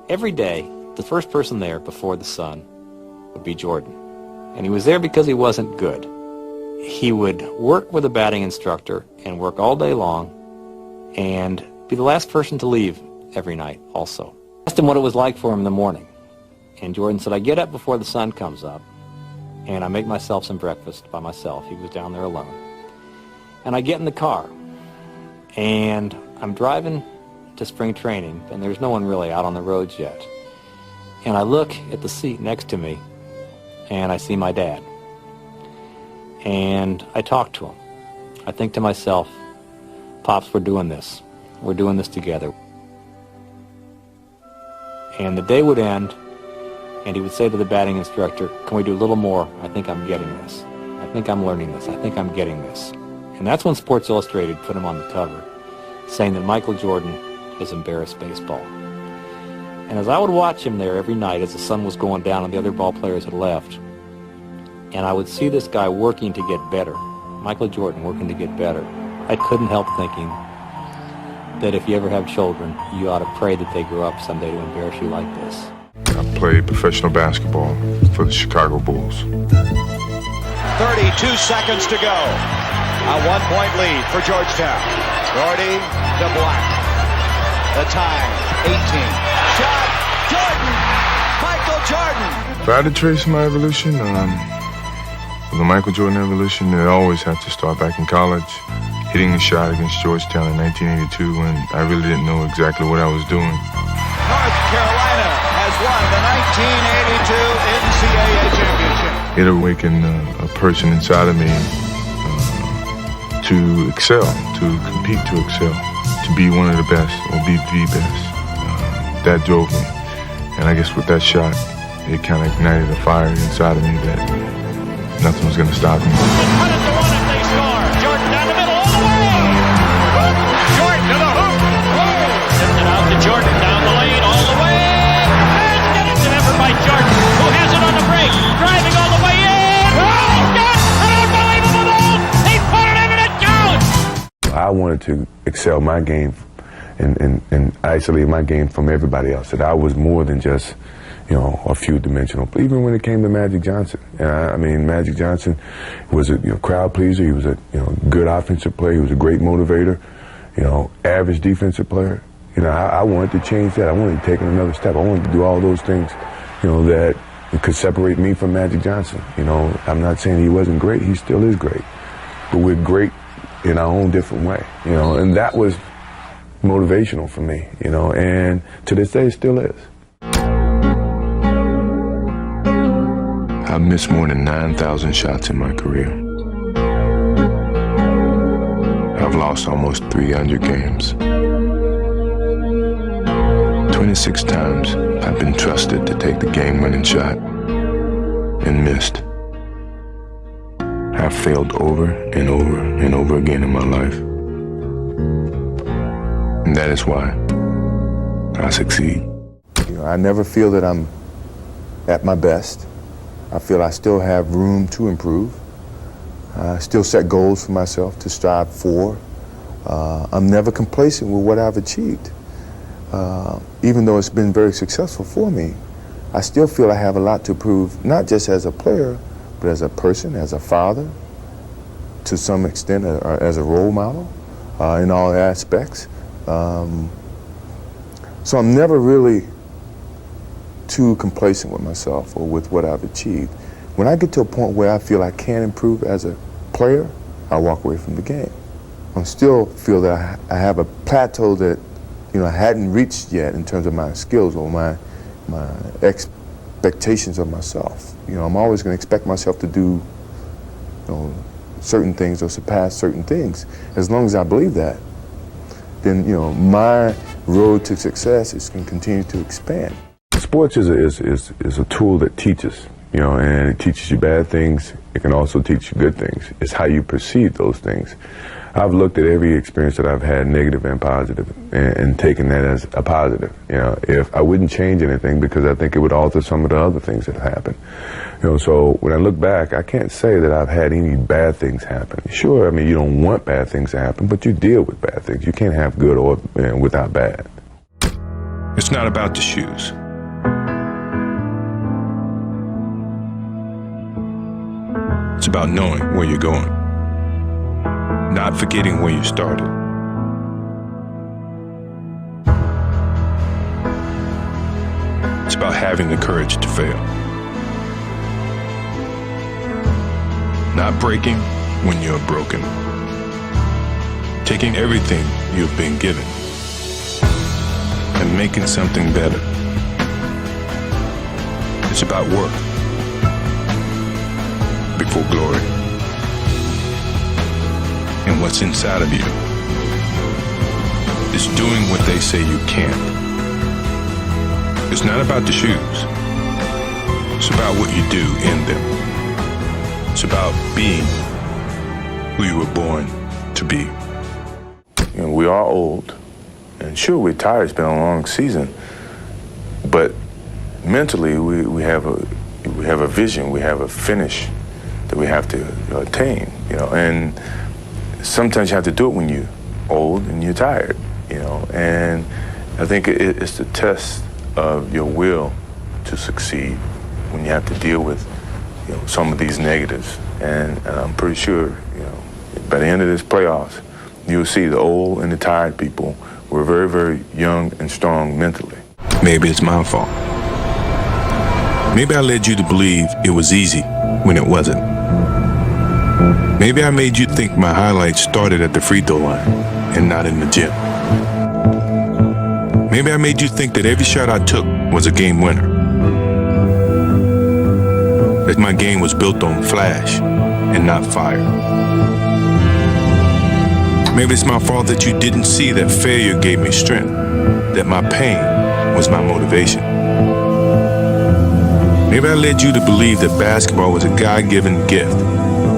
Every day, the first person there before the sun would be Jordan. And he was there because he wasn't good. He would work with a batting instructor and work all day long and be the last person to leave every night also. I asked him what it was like for him in the morning. And Jordan said, I get up before the sun comes up and I make myself some breakfast by myself. He was down there alone. And I get in the car and I'm driving to spring training and there's no one really out on the roads yet. And I look at the seat next to me and I see my dad. And I talk to him. I think to myself, Pops, we're doing this. We're doing this together. And the day would end, and he would say to the batting instructor, can we do a little more? I think I'm getting this. I think I'm learning this. I think I'm getting this. And that's when Sports Illustrated put him on the cover, saying that Michael Jordan has embarrassed baseball. And as I would watch him there every night as the sun was going down and the other ball players had left, and I would see this guy working to get better, Michael Jordan working to get better, I couldn't help thinking that if you ever have children, you ought to pray that they grow up someday to embarrass you like this. I played professional basketball for the Chicago Bulls. 32 seconds to go. A 1-point lead for Georgetown. Gordy to Black. The time, 18. Shot, Jordan! Michael Jordan! If I had to trace my evolution, the Michael Jordan evolution, it always had to start back in college, hitting the shot against Georgetown in 1982 when I really didn't know exactly what I was doing. North Carolina has won the 1982 NCAA championship. It awakened a person inside of me to excel, to compete, to excel, to be one of the best or be the best. That drove me. And I guess with that shot, it kind of ignited a fire inside of me that nothing was going to stop me. Cut it to one if they score. Jordan down the middle, all the way. Jordan to the hoop. Sends it out to Jordan down the lane, all the way. And get it to effort by Jordan, who has it on the break, driving all the way in. Oh, he's got an unbelievable move. He put it in and it counts. I wanted to excel my game and isolate my game from everybody else. That I was more than just, a few dimensional. Even when it came to Magic Johnson, I mean, Magic Johnson was a crowd pleaser. He was a good offensive player. He was a great motivator. Average defensive player. I wanted to change that. I wanted to take another step. I wanted to do all those things, that could separate me from Magic Johnson. I'm not saying he wasn't great. He still is great, but we're great in our own different way. And that was motivational for me. And to this day, it still is. I've missed more than 9,000 shots in my career. I've lost almost 300 games. 26 times I've been trusted to take the game-winning shot and missed. I've failed over and over and over again in my life. And that is why I succeed. I never feel that I'm at my best. I feel I still have room to improve. I still set goals for myself to strive for. I'm never complacent with what I've achieved. Even though it's been very successful for me, I still feel I have a lot to prove, not just as a player, but as a person, as a father, to some extent, as a role model in all aspects. So I'm never really too complacent with myself or with what I've achieved. When I get to a point where I feel I can improve as a player, I walk away from the game. I still feel that I have a plateau that I hadn't reached yet in terms of my skills or my expectations of myself. I'm always going to expect myself to do certain things or surpass certain things. As long as I believe that, then my road to success is going to continue to expand. Sports is a tool that teaches, and it teaches you bad things. It can also teach you good things. It's how you perceive those things. I've looked at every experience that I've had, negative and positive, and taken that as a positive. If I wouldn't change anything because I think it would alter some of the other things that happened. So when I look back, I can't say that I've had any bad things happen. Sure, I mean, you don't want bad things to happen, but you deal with bad things. You can't have good or without bad. It's not about the shoes. about knowing where you're going, not forgetting where you started. It's about having the courage to fail. Not breaking when you're broken. Taking everything you've been given and making something better. It's about work before glory. And what's inside of you is doing what they say you can't. It's not about the shoes. It's about what you do in them. It's about being who you were born to be. You know, we are old, and sure, we're tired. It's been a long season, but mentally, we have a vision. We have a finish that we have to attain. You know, and sometimes you have to do it when you're old and you're tired. You know, and I think it's the test of your will to succeed when you have to deal with, you know, some of these negatives. And I'm pretty sure, you know, by the end of this playoffs, you'll see the old and the tired people were very, very young and strong mentally. Maybe it's my fault. Maybe I led you to believe it was easy when it wasn't. Maybe I made you think my highlights started at the free throw line and not in the gym. Maybe I made you think that every shot I took was a game winner. That my game was built on flash and not fire. Maybe it's my fault that you didn't see that failure gave me strength, that my pain was my motivation. Maybe I led you to believe that basketball was a God-given gift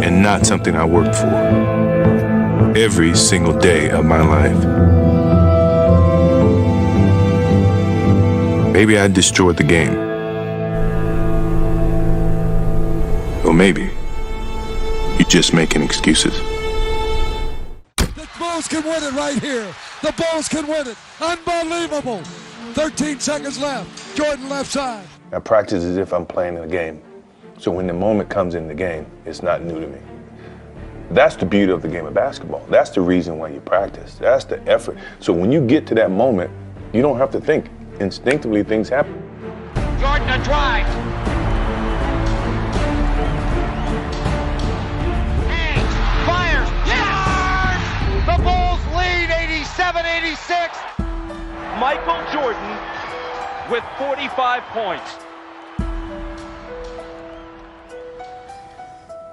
and not something I worked for every single day of my life. Maybe I destroyed the game. Or maybe you're just making excuses. The Bulls can win it right here. The Bulls can win it. Unbelievable. 13 seconds left. Jordan left side. I practice as if I'm playing in a game. So when the moment comes in the game, it's not new to me. That's the beauty of the game of basketball. That's the reason why you practice. That's the effort. So when you get to that moment, you don't have to think. Instinctively, things happen. Jordan a drive. Hangs, fires, yes! The Bulls lead 87-86. Michael Jordan with 45 points.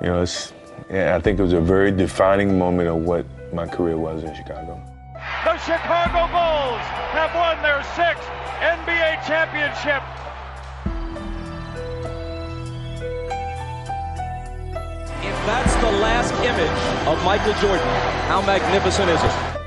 You know, I think it was a very defining moment of what my career was in Chicago. The Chicago Bulls have won their 6th NBA championship. If that's the last image of Michael Jordan, how magnificent is it?